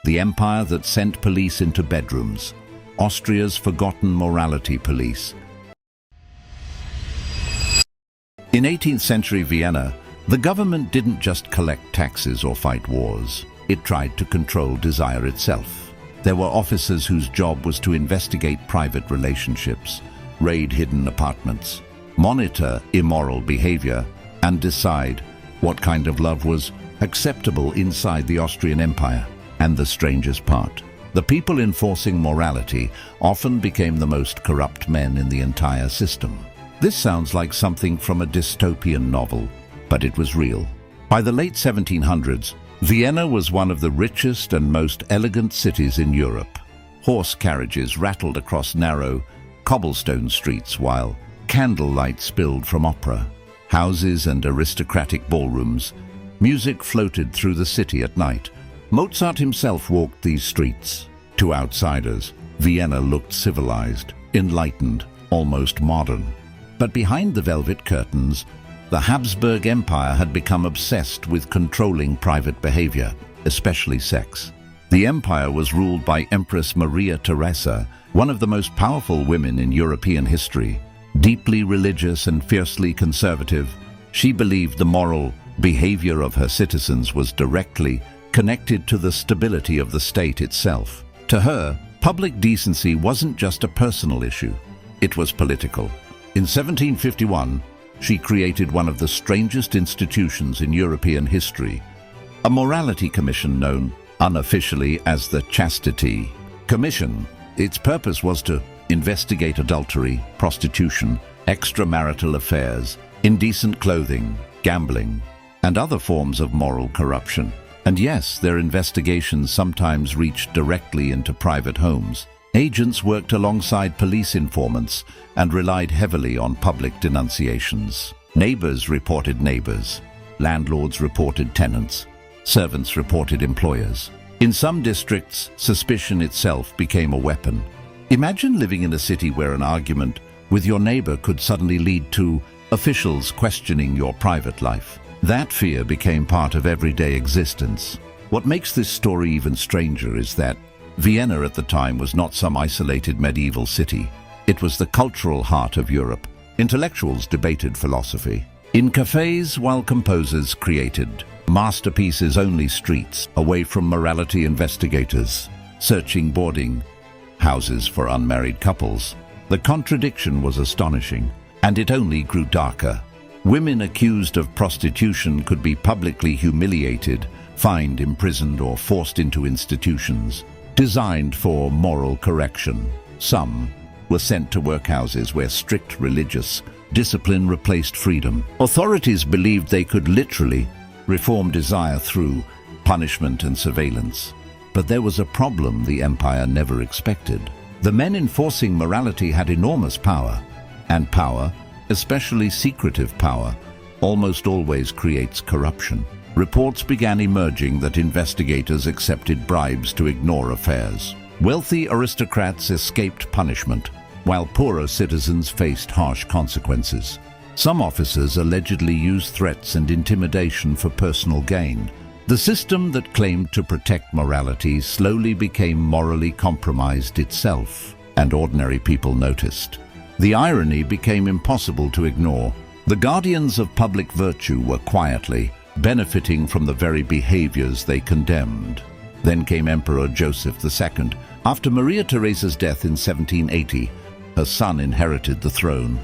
the empire that sent police into bedrooms, Austria's forgotten morality police. In 18th century Vienna, the government didn't just collect taxes or fight wars. It tried to control desire itself. There were officers whose job was to investigate private relationships, raid hidden apartments, monitor immoral behavior, and decide what kind of love was acceptable inside the Austrian Empire. And the strangest part, the people enforcing morality often became the most corrupt men in the entire system. This sounds like something from a dystopian novel, but it was real. By the late 1700s, Vienna was one of the richest and most elegant cities in Europe. Horse carriages rattled across narrow, cobblestone streets while candlelight spilled from opera. Houses and aristocratic ballrooms, music floated through the city at night. Mozart himself walked these streets. To outsiders, Vienna looked civilized, enlightened, almost modern. But behind the velvet curtains, the Habsburg Empire had become obsessed with controlling private behavior, especially sex. The empire was ruled by Empress Maria Theresa, one of the most powerful women in European history. Deeply religious and fiercely conservative, she believed the moral behavior of her citizens was directly connected to the stability of the state itself. To her, public decency wasn't just a personal issue, it was political. In 1751, she created one of the strangest institutions in European history, a morality commission known unofficially as the Chastity Commission. Its purpose was to investigate adultery, prostitution, extramarital affairs, indecent clothing, gambling, and other forms of moral corruption. And yes, their investigations sometimes reached directly into private homes. Agents worked alongside police informants and relied heavily on public denunciations. Neighbors reported neighbors, landlords reported tenants, servants reported employers. In some districts, suspicion itself became a weapon. Imagine living in a city where an argument with your neighbor could suddenly lead to officials questioning your private life. That fear became part of everyday existence. What makes this story even stranger is that Vienna at the time was not some isolated medieval city. It was the cultural heart of Europe. Intellectuals debated philosophy in cafes while composers created masterpieces. Only streets away from morality investigators, searching boarding houses for unmarried couples. The contradiction was astonishing, and it only grew darker. Women accused of prostitution could be publicly humiliated, fined, imprisoned, or forced into institutions designed for moral correction. Some were sent to workhouses where strict religious discipline replaced freedom. Authorities believed they could literally reform desire through punishment and surveillance. But there was a problem the empire never expected. The men enforcing morality had enormous power, and power, especially secretive power, almost always creates corruption. Reports began emerging that investigators accepted bribes to ignore affairs. Wealthy aristocrats escaped punishment, while poorer citizens faced harsh consequences. Some officers allegedly used threats and intimidation for personal gain. The system that claimed to protect morality slowly became morally compromised itself, and ordinary people noticed. The irony became impossible to ignore. The guardians of public virtue were quietly benefiting from the very behaviors they condemned. Then came Emperor Joseph II. After Maria Theresa's death in 1780, her son inherited the throne,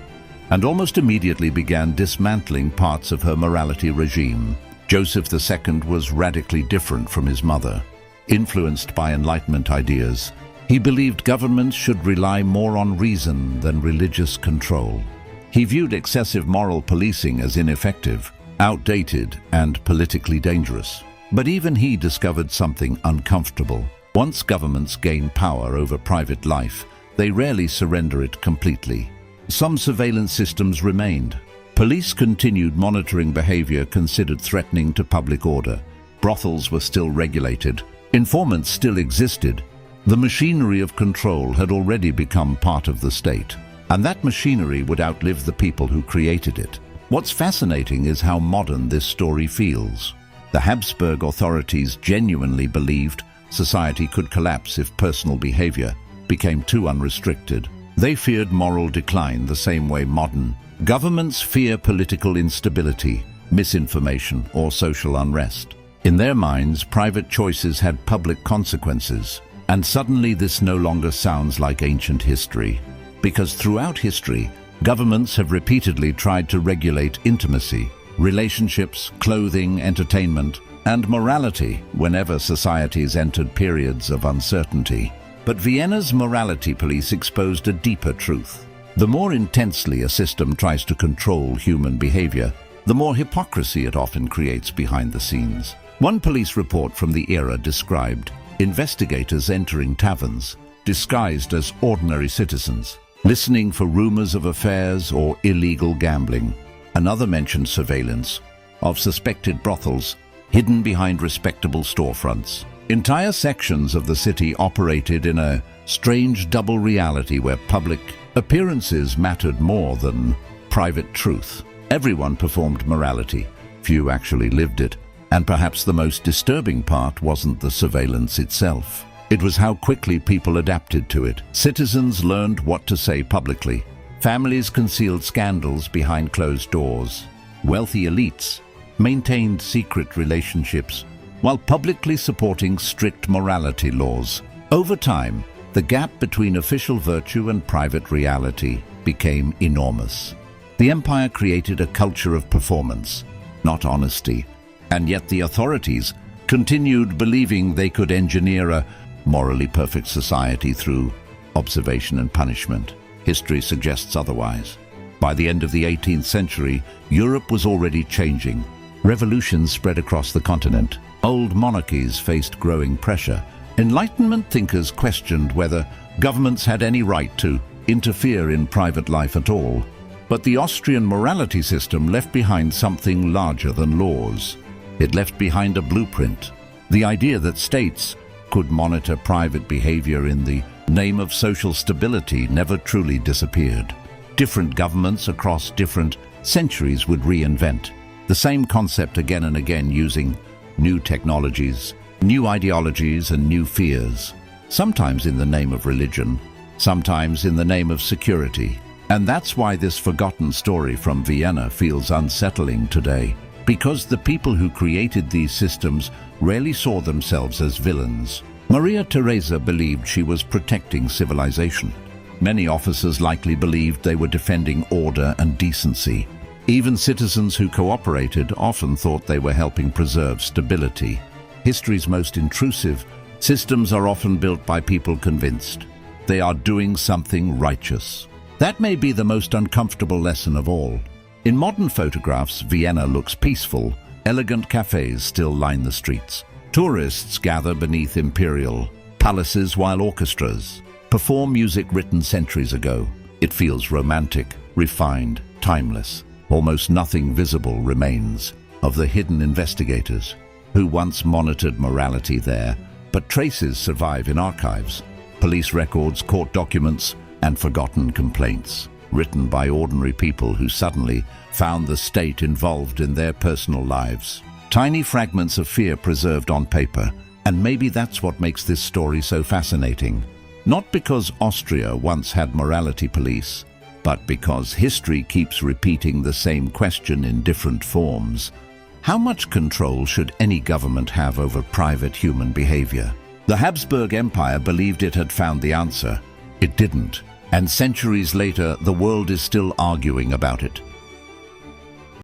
and almost immediately began dismantling parts of her morality regime. Joseph II was radically different from his mother. Influenced by Enlightenment ideas, he believed governments should rely more on reason than religious control. He viewed excessive moral policing as ineffective, outdated, and politically dangerous. But even he discovered something uncomfortable. Once governments gain power over private life, they rarely surrender it completely. Some surveillance systems remained. Police continued monitoring behavior considered threatening to public order. Brothels were still regulated. Informants still existed. The machinery of control had already become part of the state, and that machinery would outlive the people who created it. What's fascinating is how modern this story feels. The Habsburg authorities genuinely believed society could collapse if personal behavior became too unrestricted. They feared moral decline the same way modern governments fear political instability, misinformation, or social unrest. In their minds, private choices had public consequences, and suddenly this no longer sounds like ancient history. Because throughout history, governments have repeatedly tried to regulate intimacy, relationships, clothing, entertainment, and morality whenever societies entered periods of uncertainty. But Vienna's morality police exposed a deeper truth. The more intensely a system tries to control human behavior, the more hypocrisy it often creates behind the scenes. One police report from the era described investigators entering taverns, disguised as ordinary citizens, listening for rumors of affairs or illegal gambling. Another mentioned surveillance of suspected brothels hidden behind respectable storefronts. Entire sections of the city operated in a strange double reality where public appearances mattered more than private truth. Everyone performed morality, few actually lived it, and perhaps the most disturbing part wasn't the surveillance itself. It was how quickly people adapted to it. Citizens learned what to say publicly. Families concealed scandals behind closed doors. Wealthy elites maintained secret relationships while publicly supporting strict morality laws. Over time, the gap between official virtue and private reality became enormous. The empire created a culture of performance, not honesty, and yet the authorities continued believing they could engineer a morally perfect society through observation and punishment. History suggests otherwise. By the end of the 18th century, Europe was already changing. Revolutions spread across the continent. Old monarchies faced growing pressure. Enlightenment thinkers questioned whether governments had any right to interfere in private life at all. But the Austrian morality system left behind something larger than laws. It left behind a blueprint. The idea that states could monitor private behavior in the name of social stability never truly disappeared. Different governments across different centuries would reinvent the same concept again and again using new technologies, new ideologies, and new fears, sometimes in the name of religion, sometimes in the name of security. And that's why this forgotten story from Vienna feels unsettling today, because the people who created these systems rarely saw themselves as villains. Maria Theresa believed she was protecting civilization. Many officers likely believed they were defending order and decency. Even citizens who cooperated often thought they were helping preserve stability. History's most intrusive systems are often built by people convinced they are doing something righteous. That may be the most uncomfortable lesson of all. In modern photographs, Vienna looks peaceful. Elegant cafes still line the streets. Tourists gather beneath imperial palaces while orchestras perform music written centuries ago. It feels romantic, refined, timeless. Almost nothing visible remains of the hidden investigators who once monitored morality there, but traces survive in archives. Police records, court documents, and forgotten complaints, written by ordinary people who suddenly found the state involved in their personal lives. Tiny fragments of fear preserved on paper, and maybe that's what makes this story so fascinating. Not because Austria once had morality police, but because history keeps repeating the same question in different forms. How much control should any government have over private human behavior? The Habsburg Empire believed it had found the answer. It didn't, and centuries later, the world is still arguing about it.